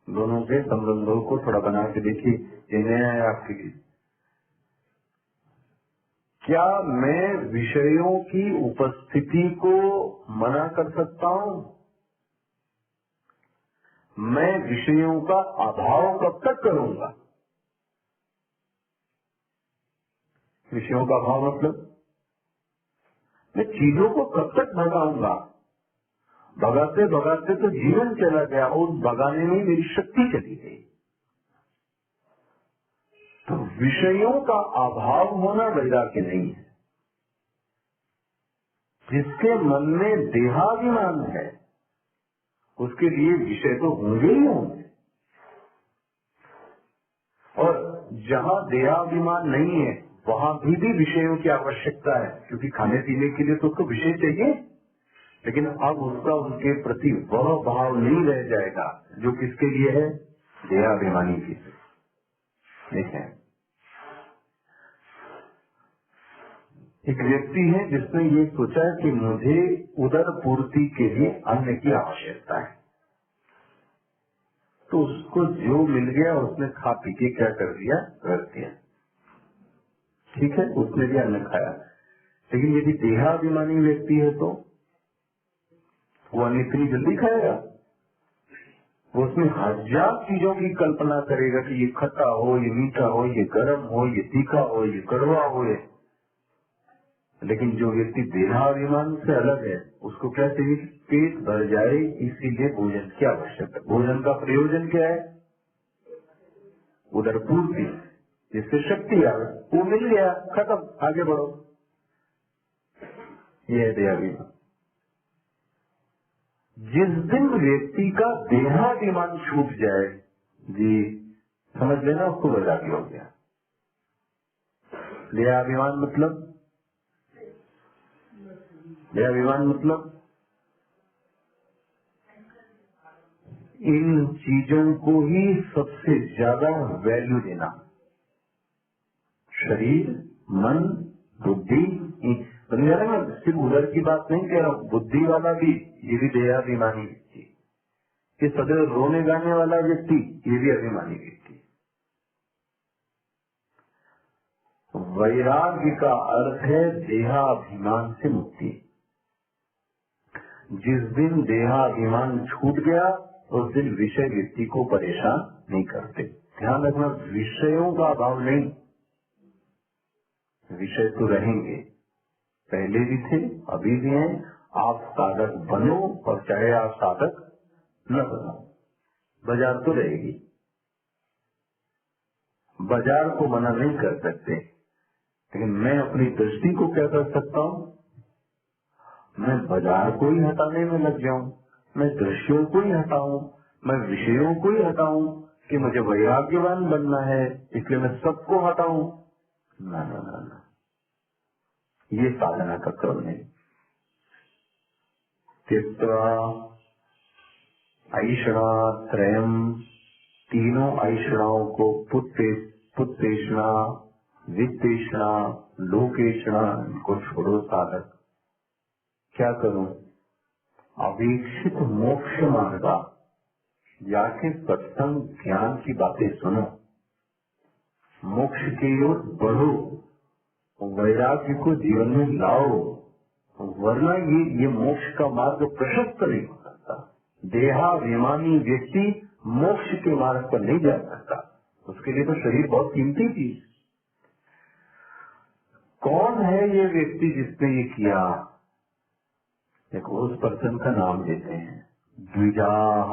Speaker 1: दोनों के संबंधों को थोड़ा बना के देखिए, ये नया है आपके लिए। क्या मैं विषयों की उपस्थिति को मना कर सकता हूं? मैं विषयों का अभाव कब तक करूंगा? विषयों का अभाव मतलब मैं चीजों को कब तक भगाऊंगा? भगाते भगाते तो जीवन चला गया, और भगाने में मेरी शक्ति चली गई। तो विषयों का अभाव होना वैराग्य नहीं है। जिसके मन में देहाभिमान है उसके लिए विषय तो होंगे ही होंगे, और जहाँ देहाभिमान नहीं है वहाँ भी विषयों की आवश्यकता है, क्योंकि खाने पीने के लिए तो उसको विषय चाहिए। लेकिन अब उसका उनके प्रति वह भाव नहीं रह जाएगा जो किसके लिए है? देहाभिमानी के लिए। देखें, एक व्यक्ति है जिसने ये सोचा कि मुझे उदर पूर्ति के लिए अन्न की आवश्यकता है, तो उसको जो मिल गया उसने खा पी के क्या कर दिया? रख दिया। ठीक है, उसने भी अन्न खाया। लेकिन यदि देहाभिमानी व्यक्ति है तो वो अन्न इतनी जल्दी खाएगा? वो उसमें हजार चीजों की कल्पना करेगा कि ये खट्टा हो, ये मीठा हो, ये गर्म हो, ये तीखा हो, ये कड़वा हो। लेकिन जो व्यक्ति देहाभिमान से अलग है उसको क्या चाहिए? पेट भर जाए, इसीलिए भोजन की आवश्यकता। भोजन का प्रयोजन क्या है? उदर पूर्ति, जिससे शक्ति आवे। वो मिल गया, खत्म, आगे बढ़ो। ये है देहाभिमान। जिस दिन व्यक्ति का देहाभिमान छूट जाए, जी समझ लेना उसको वैराग्य हो गया। देहाभिमान मतलब इन चीजों को ही सबसे ज्यादा वैल्यू देना। शरीर, मन, बुद्धि, मैं सिर्फ उधर की बात नहीं कह रहा हूँ, बुद्धि वाला भी, ये भी देहाभिमानी व्यक्ति। ये सदैव रोने गाने वाला व्यक्ति, ये भी अभिमानी व्यक्ति। वैराग्य का अर्थ है देहाभिमान से मुक्ति। जिस दिन देहाभिमान छूट गया उस दिन विषय व्यक्ति को परेशान नहीं करते। ध्यान रखना, विषयों का अभाव नहीं, विषय तो रहेंगे, पहले भी थे, अभी भी हैं। आप साधक बनो और चाहे आप साधक न बनो, बाजार तो रहेगी। बाजार को मना नहीं कर सकते, लेकिन मैं अपनी दृष्टि को क्या कर सकता हूँ? मैं बाजार को ही हटाने में लग जाऊं, मैं दृश्यों को ही हटाऊं, मैं विषयों को ही हटाऊं कि मुझे वैराग्यवान बनना है इसलिए मैं सबको हटाऊं। ना ना ना ना, ये साधना का क्रम नहीं। त्यक्त्वा ऐषणा त्रयम्, तीनों ऐषणाओं को पुत्तेषणा, वित्तेषणा, लोकेषणा, इनको छोड़ो साधक। क्या करूं? अवेक्षित मोक्ष मार्गा, जाके सत्संग ज्ञान की बातें सुनो, मोक्ष की ओर बढ़ो, वैराग्य को जीवन में लाओ, वरना ये मोक्ष का मार्ग प्रशस्त नहीं हो सकता। देहाभिमानी व्यक्ति मोक्ष के मार्ग पर नहीं जा सकता, उसके लिए तो शरीर बहुत कीमती चीज। कौन है ये व्यक्ति जिसने ये किया? देखो, उस पर्सन का नाम लेते हैं, द्विजाः।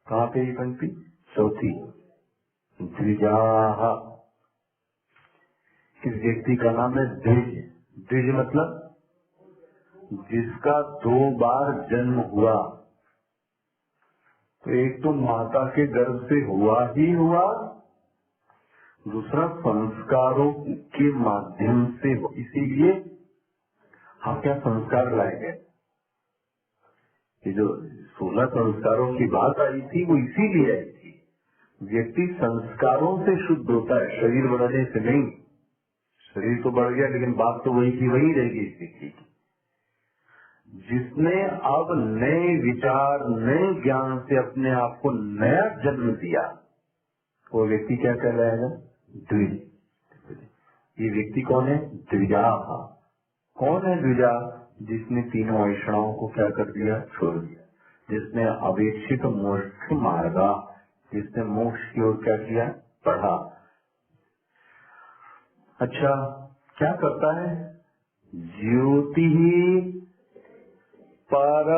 Speaker 1: कहाँ पे ये पंक्ति? चौथी, द्विजाः। इस व्यक्ति का नाम है द्विज, द्विज मतलब जिसका 2 बार जन्म हुआ। तो एक तो माता के गर्भ से हुआ ही हुआ, दूसरा संस्कारों के माध्यम से हो। इसीलिए हम क्या संस्कार लाए गए, ये जो 16 संस्कारों की बात आई थी वो इसीलिए आई थी। व्यक्ति संस्कारों से शुद्ध होता है, शरीर बढ़ने से नहीं। शरीर तो बढ़ गया लेकिन बात तो वही की वही रहेगी इस व्यक्ति की। जिसने अब नए विचार नए ज्ञान से अपने आप को नया जन्म दिया, वो व्यक्ति क्या कहलाएगा, द्विज। ये व्यक्ति कौन है, द्विजा। कौन है द्विजा, जिसने तीनों वैष्णवों को क्या कर दिया, छोड़ दिया, जिसने अवेक्षित मोक्ष मार्गा, जिसने मोक्ष की ओर क्या किया, पढ़ा। अच्छा, क्या करता है, ज्योति ही पर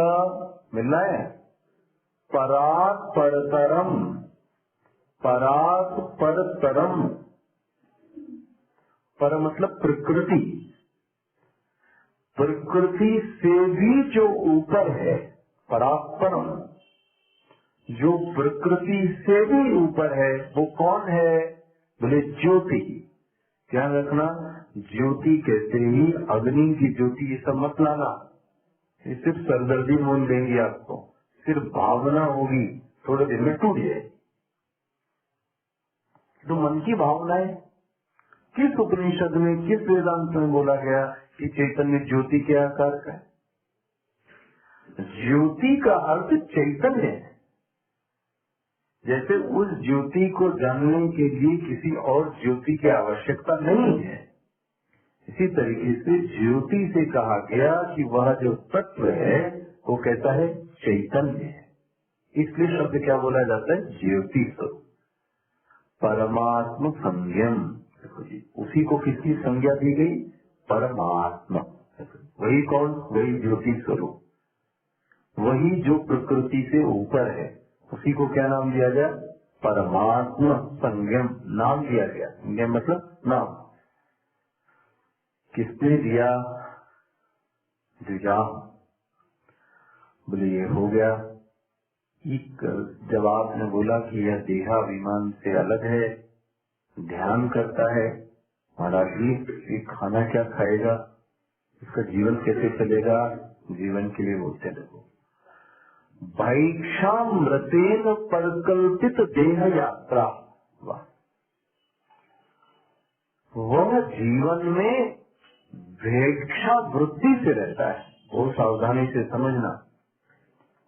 Speaker 1: मिल रहा है, परात परतरम, परात परतरम। पर मतलब प्रकृति, प्रकृति से भी जो ऊपर है, परात्परम, जो प्रकृति से भी ऊपर है वो कौन है, बोले ज्योति। ध्यान रखना, ज्योति कहते ही अग्नि की ज्योति ये सब मत लाना, ये सिर्फ सरदर्दी मोल देंगी आपको, सिर्फ भावना होगी, थोड़े दिन में टूट जाए। तो मन की भावना है। किस उपनिषद में, किस वेदांत में बोला गया कि चैतन्य ज्योति के आकार का है? ज्योति का अर्थ चैतन्य है। जैसे उस ज्योति को जानने के लिए किसी और ज्योति की आवश्यकता नहीं है, इसी तरीके से ज्योति से कहा गया कि वह जो तत्व है वो कैसा है, चैतन्य है। इसलिए शब्द क्या बोला जाता है, ज्योति स्वरूप। परमात्म संज्ञम, देखो जी, उसी को किसकी संज्ञा दी गई, परमात्मा। वही कौन, वही ज्योति स्वरूप, वही जो प्रकृति से ऊपर है, उसी को क्या नाम दिया गया, परमात्मा संज्ञम नाम दिया गया। संज्ञम मतलब नाम। किसने दिया, द्विजा। बोले ये हो गया। एक जब आपने बोला कि यह देहाभिमान से अलग है, ध्यान करता है, महाराज जी ये खाना क्या खाएगा, इसका जीवन कैसे चलेगा, जीवन के लिए बोलते देखो, भैक्षामृतेन परिकल्पित देह यात्रा। वाह, वह जीवन में भैक्षा वृत्ति से रहता है। बहुत सावधानी से समझना,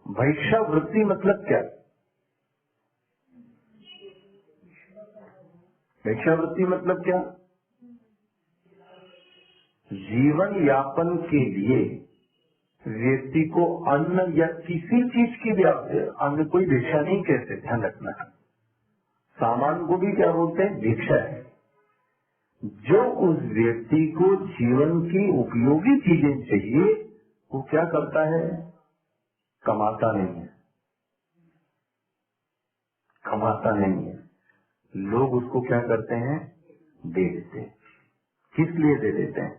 Speaker 1: भैक्षा वृत्ति मतलब क्या, भैक्षा वृत्ति मतलब क्या, जीवन यापन के लिए व्यक्ति को अन्न या किसी चीज की भी अन्न कोई भिक्षा नहीं कहते, ध्यान रखना। सामान को भी क्या बोलते हैं, भिक्षा है। जो उस व्यक्ति को जीवन की उपयोगी चीजें चाहिए वो क्या करता है, कमाता नहीं है, कमाता नहीं है। लोग उसको क्या करते हैं, दे देते हैं। किस लिए दे देते हैं,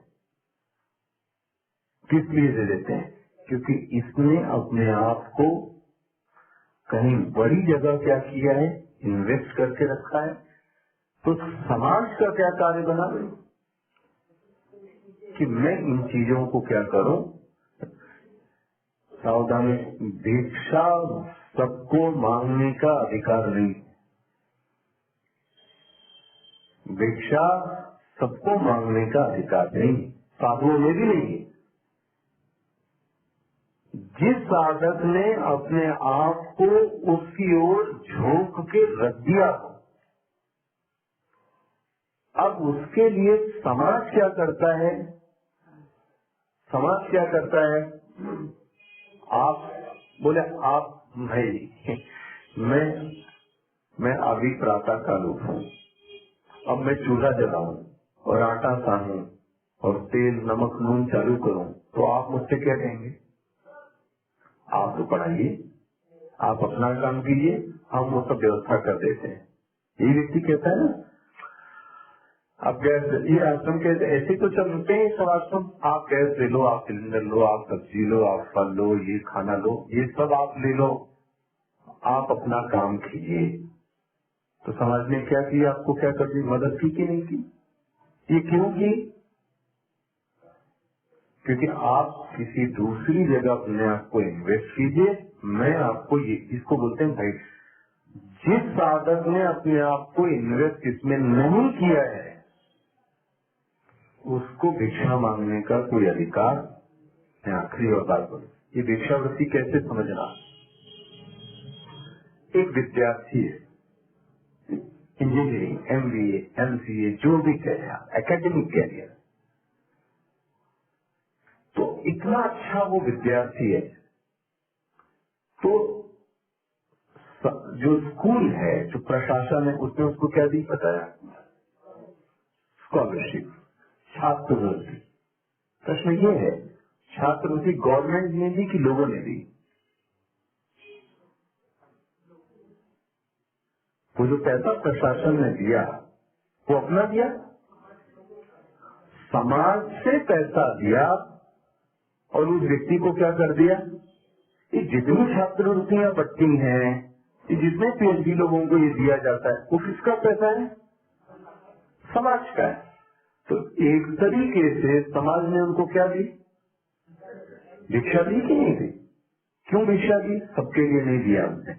Speaker 1: किस लिए दे देते हैं, क्योंकि इसने अपने आप को कहीं बड़ी जगह क्या किया है, इन्वेस्ट करके रखा है। तो समाज का क्या कार्य बना कि मैं इन चीजों को क्या करूं, सावधानी, भिक्षा सबको मांगने का अधिकार नहीं, भिक्षा सबको मांगने का अधिकार नहीं, साधुओं में भी नहीं। जिस साधक ने अपने आप को उसकी ओर झोंक के रख दिया, अब उसके लिए समाज क्या करता है, समाज क्या करता है, आप बोले आप भाई मैं अभी प्रातः काल उठूं, अब मैं चूल्हा जलाऊं और आटा सानूं और तेल नमक नून चालू करूं, तो आप मुझसे क्या कहेंगे, आप तो पढ़ाइए, आप अपना काम कीजिए, हम वो सब व्यवस्था कर देते हैं। ये व्यक्ति कहता है ना, आप गैस, ये आश्रम के ऐसे तो चलते हैं सब आश्रम। आप गैस ले लो, आप सिलेंडर लो, आप सब्जी लो, आप फल लो, ये खाना लो, ये सब आप ले लो, आप अपना काम कीजिए। तो समाज ने क्या किया, आपको क्या कर दी, मदद की कि नहीं की? ये क्यों की? क्योंकि आप किसी दूसरी जगह अपने आप को इन्वेस्ट कीजिए। मैं आपको ये, इसको बोलते हैं भाई, जिस साधक ने अपने आप को इन्वेस्ट इसमें नहीं किया है उसको भिक्षा मांगने का कोई अधिकार। मैं आखिरी और बात बोलूं, ये भिक्षावृत्ति कैसे समझना। एक विद्यार्थी है, इंजीनियरिंग, MBA, MCA, जो भी कहे, एकेडमिक कैरियर, तो इतना अच्छा वो विद्यार्थी है, तो जो स्कूल है, जो प्रशासन है, उसने उसको क्या दी पता है? स्कॉलरशिप, छात्रवृत्ति। प्रश्न ये है, छात्रवृत्ति गवर्नमेंट ने दी कि लोगों ने दी? वो जो पैसा प्रशासन ने दिया वो अपना दिया, समाज से पैसा दिया, और उस व्यक्ति को क्या कर दिया? ये जितनी छात्रवृत्तियां बंटती हैं, ये जितने PhD लोगों को ये दिया जाता है, वो किसका पैसा है? समाज का है। तो एक तरीके से समाज ने उनको क्या दी? भिक्षा दी कि नहीं दी? क्यों भिक्षा दी? सबके लिए नहीं दिया हमने।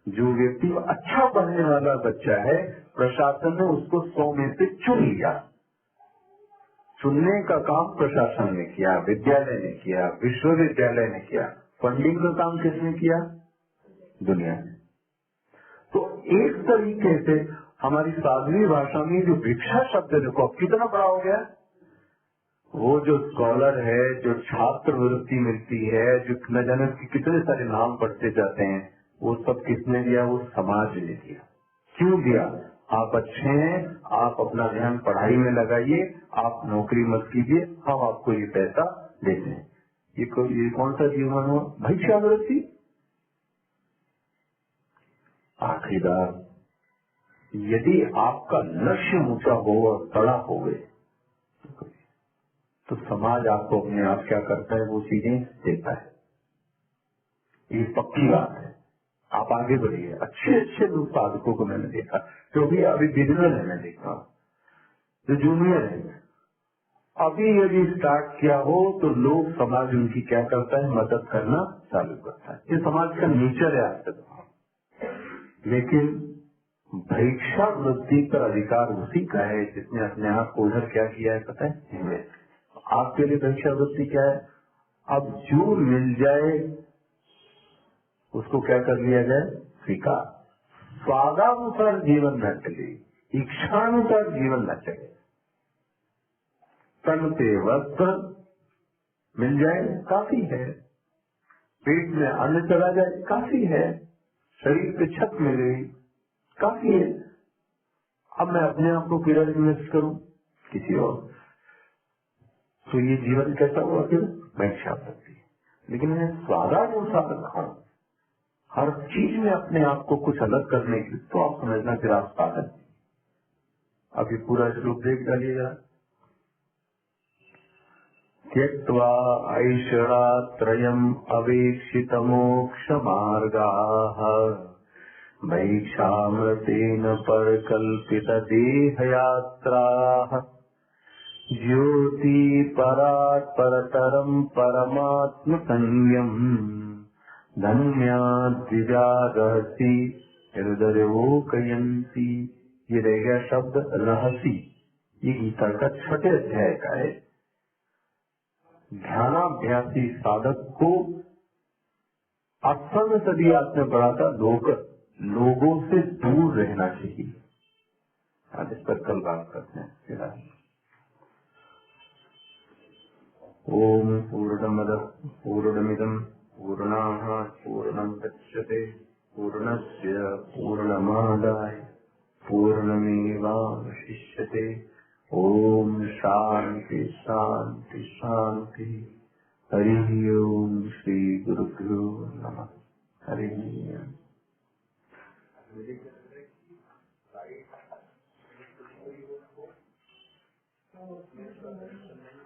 Speaker 1: जो व्यक्ति अच्छा पढ़ने वाला बच्चा है, प्रशासन ने उसको 100 में से चुन लिया। चुनने का काम प्रशासन ने किया, विद्यालय ने किया, विश्वविद्यालय ने किया। फंडिंग का काम किसने किया? दुनिया ने। तो एक तरीके से हमारी साधवी भाषा में जो भिक्षा शब्द देखो कितना बड़ा हो गया। वो जो स्कॉलर है, जो छात्रवृत्ति मिलती है, जो न जाने कितने सारे नाम पढ़ते जाते हैं, वो सब किसने दिया? वो समाज ने दिया। क्यों दिया? आप अच्छे हैं, आप अपना ध्यान पढ़ाई में लगाइए, आप नौकरी मत कीजिए, हम आपको ये पैसा देते हैं। ये कौन सा जीवन हुआ? भिक्षावृत्ति। आखिरी बात, यदि आपका लक्ष्य ऊंचा हो और बड़ा हो गए तो समाज आपको अपने आप क्या करता है? वो चीजें देता है। ये पक्की बात है। आप आगे बढ़िए। अच्छे अच्छे लोग साधकों को मैंने देखा, क्योंकि अभी बिगिनर है, मैं देखा जो जूनियर है, अभी यदि स्टार्ट किया हो तो लोग, समाज उनकी क्या करता है? मदद करना चालू करता है। ये समाज का नेचर है आज तक। लेकिन भिक्षावृत्ति का अधिकार उसी का है जिसने अपने आप को उधर क्या किया है पता है? आपके लिए भिक्षावृत्ति क्या है? अब जो मिल जाए उसको क्या कर लिया जाए? स्वीकार। स्वादानुसार जीवन न चले, इच्छानुसार जीवन न चले। तन पे वस्त्र मिल जाए काफी है, पेट में अन्न चला जाए काफी है, शरीर पे छत मिल गई काफी है। अब मैं अपने आप को किधर इन्वेस्ट करूं? किसी और। तो ये जीवन कैसा हुआ? फिर भिक्षावृत्ति। लेकिन मैं स्वादानुसार खाऊं, हर चीज में अपने आप को कुछ अलग करने की, तो आप समझना फिर आप साधक। अभी पूरा श्लोक देख डालिएगा। त्यक्त्वा ऐषणात्रयम् अवेक्षित मोक्ष मार्गाः भैक्षामृतेन परकल्पित देहयात्राः ज्योति परात् परतरम् परमात्म संयम् धन्या द्विजा रहसी हृदयोकयन्ति। ये रह गया शब्द रहसी। ये गीता का 6ठे अध्याय का है। ध्यानाभ्यासी साधक को असंग सदी आपने पढ़ा था, लोगों से दूर रहना चाहिए। आज इस पर कल बात करते हैं। ओम पूर्णमदः पूर्णमिदं पूर्णात् पूर्णमुदच्यते पूर्णस्य पूर्णमादाय पूर्णमेवावशिष्यते। ओम शांति शांति शांति। हरि ओम। श्री गुरुभ्यो नमः। हरि ओम।
Speaker 2: वो